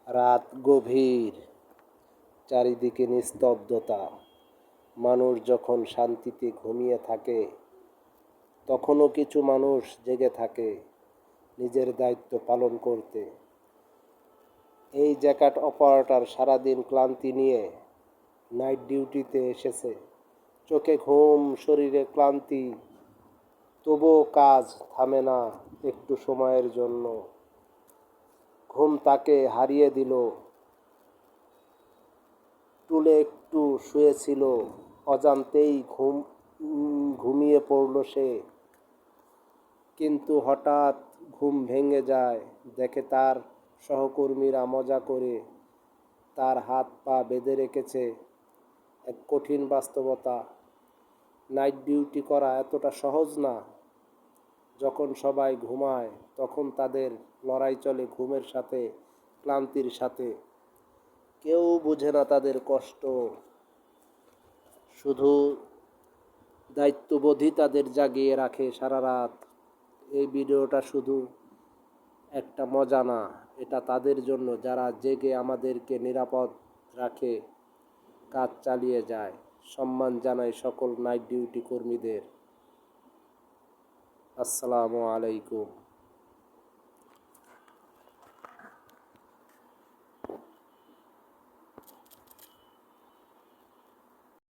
রাত গভীর, চারিদিকে নিস্তব্ধতা। মানুষ যখন শান্তিতে ঘুমিয়ে থাকে, তখনও কিছু মানুষ জেগে থাকে নিজের দায়িত্ব পালন করতে। এই জ্যাকেট অপারেটর সারাদিন ক্লান্তি নিয়ে নাইট ডিউটিতে এসেছে। চোখে ঘুম, শরীরে ক্লান্তি, তবুও কাজ থামে না একটু সময়ের জন্য। ঘুম তাকে হারিয়ে দিল। টুলে একটু শুয়েছিল, অজান্তেই ঘুমিয়ে পড়ল সে। কিন্তু হঠাৎ ঘুম ভেঙে যায়, দেখে তার সহকর্মীরা মজা করে তার হাত পা বেঁধে রেখেছে। এক কঠিন বাস্তবতা, নাইট ডিউটি করা এতটা সহজ না। যখন সবাই ঘুমায়, তখন তাদের লড়াই চলে ঘুমের সাথে, ক্লান্তির সাথে। কেউ বোঝে না তাদের কষ্ট, শুধু দায়িত্ববোধই তাদের জাগিয়ে রাখে সারা রাত। এই ভিডিওটা শুধু একটা মজা না, এটা তাদের জন্য যারা জেগে আমাদেরকে নিরাপদ রাখে, কাজ চালিয়ে যায়। সম্মান জানাই সকল নাইট ডিউটি কর্মীদের। আসসালামু আলাইকুম।